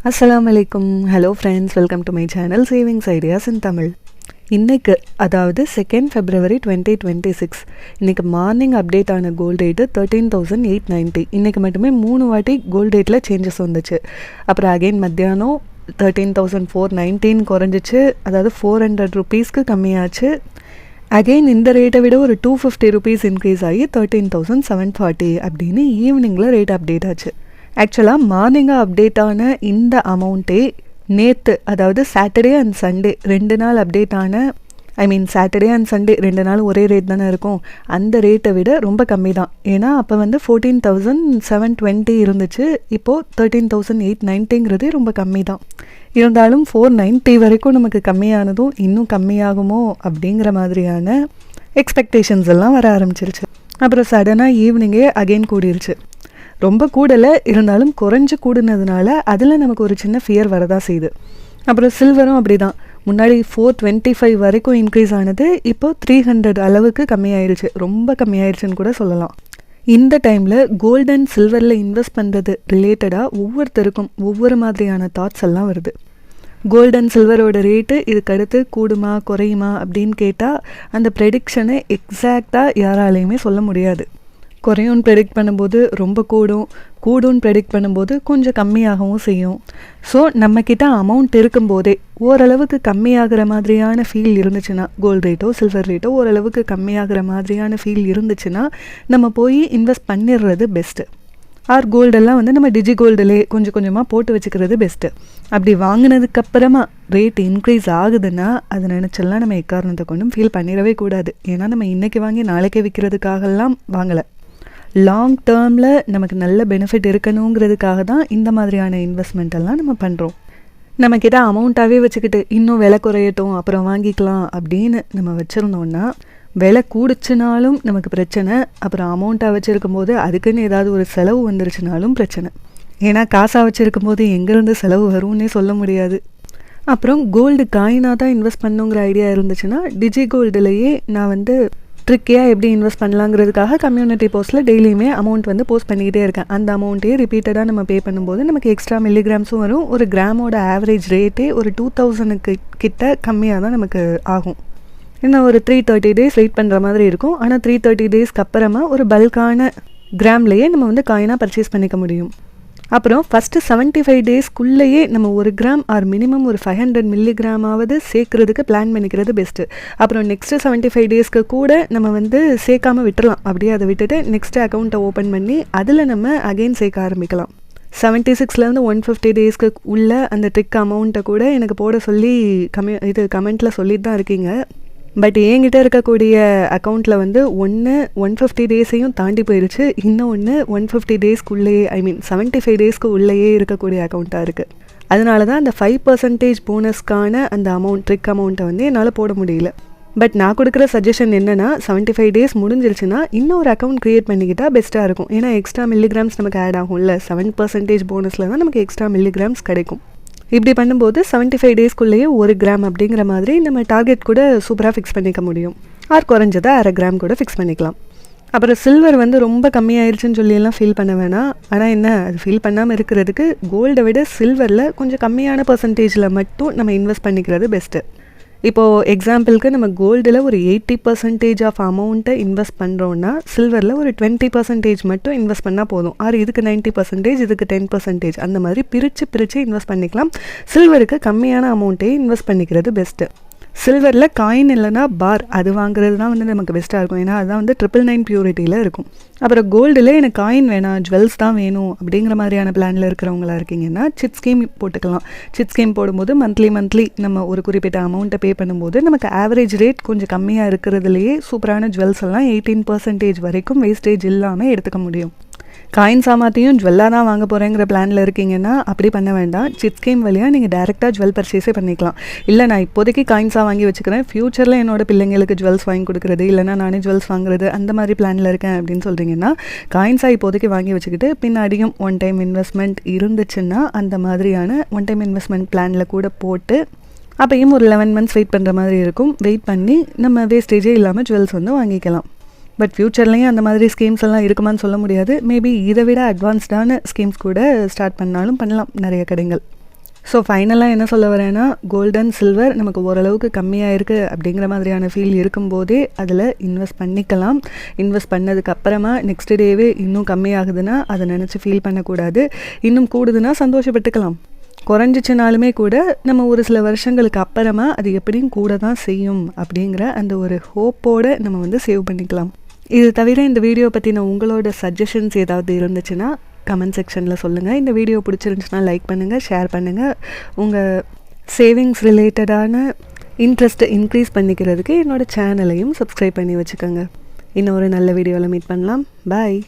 அஸ்ஸலாமு அலைக்கும். Hello friends, welcome to my channel savings ideas இன் தமிழ். இன்றைக்கு அதாவது 2 February 2026 இன்றைக்கி மார்னிங் அப்டேட் ஆன கோல்டு ரேட்டு 13,890. இன்றைக்கி மட்டுமே 3 வாட்டி கோல்டு ரேட்டில் சேஞ்சஸ் வந்துச்சு. அப்புறம் அகெயின் மத்தியானம் 13,419 குறைஞ்சிச்சு, அதாவது 400 ருபீஸ்க்கு கம்மியாச்சு. அகெயின் இந்த ரேட்டை விட ஒரு 250 ருபீஸ் இன்க்ரீஸ் ஆகி 13,740 அப்படின்னு ஈவினிங்கில் ரேட் அப்டேட் ஆச்சு. ஆக்சுவலாக மார்னிங்காக அப்டேட் ஆன இந்த அமௌண்ட்டே நேற்று, அதாவது சாட்டர்டே அண்ட் சண்டே 2 நாள் அப்டேட் ஆன சாட்டர்டே அண்ட் சண்டே 2 நாள் ஒரே ரேட் தானே இருக்கும், அந்த ரேட்டை விட ரொம்ப கம்மி தான். ஏன்னா அப்போ 14,720 இருந்துச்சு, இப்போது 13,890ங்கிறது ரொம்ப கம்மி தான். இருந்தாலும் 490 வரைக்கும் நமக்கு கம்மியானதும் இன்னும் கம்மியாகுமோ அப்படிங்கிற மாதிரியான எக்ஸ்பெக்டேஷன்ஸ் எல்லாம் வர ஆரம்பிச்சிருச்சு. அப்புறம் சடனாக ஈவினிங்கே அகெயின் கூடிருச்சு. ரொம்ப கூடலை, இருந்தாலும் குறைஞ்சி கூடுனதுனால அதில் நமக்கு ஒரு சின்ன ஃபியர் வரதான் செய்யுது. அப்புறம் சில்வரும் அப்படி தான், முன்னாடி 425 வரைக்கும் இன்க்ரீஸ் ஆனது இப்போ 300 அளவுக்கு கம்மியாயிருச்சு, ரொம்ப கம்மியாயிருச்சுன்னு கூட சொல்லலாம். இந்த டைமில் கோல்டு அண்ட் சில்வரில் இன்வெஸ்ட் பண்ணுறது ரிலேட்டடாக ஒவ்வொருத்தருக்கும் ஒவ்வொரு மாதிரியான தாட்ஸ் எல்லாம் வருது. கோல்டு அண்ட் சில்வரோட ரேட்டு இதுக்கடுத்து கூடுமா குறையுமா அப்படின்னு கேட்டால் அந்த ப்ரெடிக்ஷனை எக்ஸாக்டாக யாராலையுமே சொல்ல முடியாது. குறையும்னு ப்ரெடிக்ட் பண்ணும்போது ரொம்ப கூடும்னு ப்ரெடிக்ட் பண்ணும்போது கொஞ்சம் கம்மியாகவும் செய்யும். ஸோ நம்மக்கிட்ட அமௌண்ட் இருக்கும்போதே ஓரளவுக்கு கம்மியாகிற மாதிரியான ஃபீல் இருந்துச்சுன்னா, கோல்டு ரேட்டோ சில்வர் ரேட்டோ ஓரளவுக்கு கம்மியாகிற மாதிரியான ஃபீல் இருந்துச்சுன்னா நம்ம போய் இன்வெஸ்ட் பண்ணிடுறது பெஸ்ட்டு. ஆர் கோல்டெல்லாம் நம்ம டிஜி கோல்டுலே கொஞ்சம் கொஞ்சமாக போட்டு வச்சுக்கிறது பெஸ்ட்டு. அப்படி வாங்கினதுக்கப்புறமா ரேட் இன்க்ரீஸ் ஆகுதுன்னா அது நினச்செல்லாம் நம்ம எக்காரணத்தை கொண்டும் ஃபீல் பண்ணிடவே கூடாது. ஏன்னா நம்ம இன்றைக்கி வாங்கி நாளைக்கே விற்கிறதுக்காகலாம் வாங்கலை, லாங் டேர்மில் நமக்கு நல்ல பெனிஃபிட் இருக்கணுங்கிறதுக்காக தான் இந்த மாதிரியான இன்வெஸ்ட்மெண்ட் எல்லாம் நம்ம பண்ணுறோம். நம்மக்கிட்ட அமௌண்ட்டாகவே வச்சுக்கிட்டு இன்னும் விலை குறையட்டும் அப்புறம் வாங்கிக்கலாம் அப்படின்னு நம்ம வச்சுருந்தோன்னா விலை கூடுச்சுனாலும் நமக்கு பிரச்சனை, அப்புறம் அமௌண்ட்டாக வச்சுருக்கும் போது அதுக்குன்னு ஏதாவது ஒரு செலவு வந்துருச்சுனாலும் பிரச்சனை. ஏன்னா காசாக வச்சுருக்கும் போது எங்கேருந்து செலவு வரும்னே சொல்ல முடியாது. அப்புறம் கோல்டு காயினாக தான் இன்வெஸ்ட் பண்ணுங்கிற ஐடியா இருந்துச்சுன்னா டிஜி கோல்டுலேயே நான் ட்ரிக்கியாக எப்படி இன்வெஸ்ட் பண்ணலாங்கிறதுக்காக கம்யூனிட்டி போஸ்ட்டில் டெய்லியுமே அமௌண்ட் போஸ்ட் பண்ணிக்கிட்டே இருக்கேன். அந்த அமௌண்ட்டே ரிப்பீட்டடாக நம்ம பே பண்ணும்போது நமக்கு எக்ஸ்ட்ரா மில்லிகிராம்ஸும் வரும். ஒரு கிராமோட ஆவரேஜ் ரேட்டே ஒரு 2000 கிட்ட கம்மியாக தான் நமக்கு ஆகும். இன்னும் ஒரு 330 டேஸ் வெயிட் பண்ணுற மாதிரி இருக்கும். ஆனால் 330 டேஸ்க்கு அப்புறமா ஒரு பல்கான கிராம்லேயே நம்ம காயினாக பர்ச்சேஸ் பண்ணிக்க முடியும். அப்புறம் ஃபஸ்ட்டு 75 டேஸ்க்குள்ளேயே நம்ம 1 கிராம் ஆர் மினிமம் ஒரு 500 மில்லிகிராமாவது சேர்க்குறதுக்கு பிளான் பண்ணிக்கிறது பெஸ்ட்டு. அப்புறம் நெக்ஸ்ட்டு 75 டேஸ்க்கு கூட நம்ம சேர்க்காமல் விட்டுறலாம். அப்படியே அதை விட்டுட்டு நெக்ஸ்ட்டு அக்கௌண்ட்டை ஓப்பன் பண்ணி அதில் நம்ம அகெயின் சேர்க்க ஆரம்பிக்கலாம். 76லேருந்து 150 டேஸ்க்கு உள்ள அந்த ட்ரிக் அமௌண்ட்டை கூட எனக்கு போட சொல்லி கமெண்ட்டில் சொல்லிட்டு தான் இருக்கீங்க. பட் என்கிட்ட இருக்கக்கூடிய அக்கௌண்ட்டில் 150 டேஸையும் தாண்டி போயிடுச்சு. இன்னும் 150 டேஸ்க்குள்ளேயே 75 டேஸ்க்கு உள்ளேயே இருக்கக்கூடிய அக்கௌண்ட்டாக இருக்குது. அதனால தான் அந்த 5% போனஸ்க்கான அந்த ட்ரிக் அமௌண்ட்டை என்னால் போட முடியல. பட் நான் கொடுக்குற சஜஷன் என்னென்னா, 75 டேஸ் முடிஞ்சிருச்சுன்னா இன்னொரு அக்கௌண்ட் க்ரியேட் பண்ணிக்கிட்டால் பெஸ்ட்டாக இருக்கும். ஏன்னா எக்ஸ்ட்ரா மில்லிகிராம்ஸ் நமக்கு ஆட் ஆகும்ல, 7% போனஸில் தான் நமக்கு எக்ஸ்ட்ரா மில்லிகிராம்ஸ் கிடைக்கும். இப்படி பண்ணும்போது 75 டேஸ்க்குள்ளேயே 1 கிராம் அப்படிங்கிற மாதிரி நம்ம டார்கெட் கூட சூப்பராக ஃபிக்ஸ் பண்ணிக்க முடியும். ஆர் குறைஞ்சதை 1/2 கிராம் கூட ஃபிக்ஸ் பண்ணிக்கலாம். அப்புறம் சில்வர் ரொம்ப கம்மியாயிருச்சுன்னு சொல்லியெல்லாம் ஃபீல் பண்ண வேணாம். ஆனால் என்ன, அது ஃபீல் பண்ணாமல் இருக்கிறதுக்கு கோல்டை விட சில்வரில் கொஞ்சம் கம்மியான பர்சன்டேஜில் மட்டும் நம்ம இன்வெஸ்ட் பண்ணிக்கிறது பெஸ்ட்டு. இப்போது எக்ஸாம்பிளுக்கு நம்ம கோல்டில் ஒரு 80% ஆஃப் அமௌண்ட்டை இன்வெஸ்ட் பண்ணுறோன்னா சில்வரில் ஒரு 20% மட்டும் இன்வெஸ்ட் பண்ணால் போதும். ஆர் இதுக்கு 90%, இதுக்கு 10%, அந்த மாதிரி பிரித்து இன்வெஸ்ட் பண்ணிக்கலாம். சில்வருக்கு கம்மியான அமௌண்ட்டே இன்வெஸ்ட் பண்ணிக்கிறது பெஸ்ட்டு. சில்வரில் காயின் இல்லைனா பார் அது வாங்குறது தான் நமக்கு பெஸ்ட்டாக இருக்கும். ஏன்னா அதுதான் 999 பியூரிட்டியில் இருக்கும். அப்புறம் கோல்டில் எனக்கு காயின் வேணாம், ஜுவல்ஸ் தான் வேணும் அப்படிங்கிற மாதிரியான பிளானில் இருக்கிறவங்களா இருக்கீங்கன்னா சிட் ஸ்கீம் போட்டுக்கலாம். சிட் ஸ்கீம் போடும்போது மந்த்லி நம்ம ஒரு குறிப்பிட்ட அமௌண்ட்டை பே பண்ணும்போது நமக்கு ஆவரேஜ் ரேட் கொஞ்சம் கம்மியாக இருக்கிறதுலையே சூப்பரான ஜுவல்ஸ் எல்லாம் 18% வரைக்கும் வேஸ்டேஜ் இல்லாமல் எடுத்துக்க முடியும். காயின் சாமாத்தையும் ஜுவல்லாக தான் வாங்க போகிறேங்கிற பிளானில் இருக்கீங்கன்னா அப்படி பண்ண வேண்டாம். சிட் ஸ்கீம் வழியாக நீங்கள் டேரெக்டாக ஜுவல் பர்ச்சேஸே பண்ணிக்கலாம். இல்லை நான் இப்போதைக்கு காயின்ஸாக வாங்கி வச்சுக்கிறேன், ஃப்யூச்சரில் என்னோட பிள்ளைங்களுக்கு ஜுவல்ஸ் வாங்கி கொடுக்குறது, இல்லைனா நானே ஜுவல்ஸ் வாங்குறது அந்த மாதிரி பிளானில் இருக்கேன் அப்படின்னு சொல்கிறீங்கன்னா காயின்ஸாக இப்போதைக்கு வாங்கி வச்சுக்கிட்டு பின்னாடியும் ஒன் டைம் இன்வெஸ்ட்மெண்ட் இருந்துச்சுன்னா அந்த மாதிரியான ஒன் டைம் இன்வெஸ்ட்மெண்ட் பிளானில் கூட போட்டு அப்பையும் ஒரு 11 months வெயிட் பண்ணுற மாதிரி இருக்கும். வெயிட் பண்ணி நம்ம வேஸ்டேஜே இல்லாமல் ஜுவல்ஸ் வாங்கிக்கலாம். பட் ஃப்யூச்சர்லேயும் அந்த மாதிரி ஸ்கீம்ஸ் எல்லாம் இருக்குமான்னு சொல்ல முடியாது. மேபி இதை விட அட்வான்ஸ்டான ஸ்கீம்ஸ் கூட ஸ்டார்ட் பண்ணாலும் பண்ணலாம் நிறைய கடைகள். ஸோ ஃபைனலாக என்ன சொல்ல வரேன்னா, கோல்டு அண்ட் சில்வர் நமக்கு ஓரளவுக்கு கம்மியாக இருக்குது அப்படிங்கிற மாதிரியான ஃபீல் இருக்கும்போதே அதில் இன்வெஸ்ட் பண்ணிக்கலாம். இன்வெஸ்ட் பண்ணதுக்கு அப்புறமா நெக்ஸ்ட் டேவே இன்னும் கம்மியாகுதுன்னா அதை நினச்சி ஃபீல் பண்ணக்கூடாது. இன்னும் கூடுதுன்னா சந்தோஷப்பட்டுக்கலாம். குறைஞ்சிச்சினாலுமே கூட நம்ம ஒரு சில வருஷங்களுக்கு அப்புறமா அது எப்படியும் கூட தான் செய்யும் அப்படிங்கிற அந்த ஒரு ஹோப்போடு நம்ம சேவ் பண்ணிக்கலாம். இது தவிர இந்த வீடியோ பற்றின உங்களோட சஜஷன்ஸ் ஏதாவது இருந்துச்சுன்னா கமெண்ட் செக்ஷனில் சொல்லுங்கள். இந்த வீடியோ பிடிச்சிருந்துச்சுன்னா லைக் பண்ணுங்கள், ஷேர் பண்ணுங்கள். உங்கள் சேவிங்ஸ் ரிலேட்டடான இன்ட்ரெஸ்ட்டை இன்க்ரீஸ் பண்ணிக்கிறதுக்கு என்னோடய சேனலையும் சப்ஸ்கிரைப் பண்ணி வச்சுக்கோங்க. இன்னொரு நல்ல வீடியோவில் மீட் பண்ணலாம். பாய்.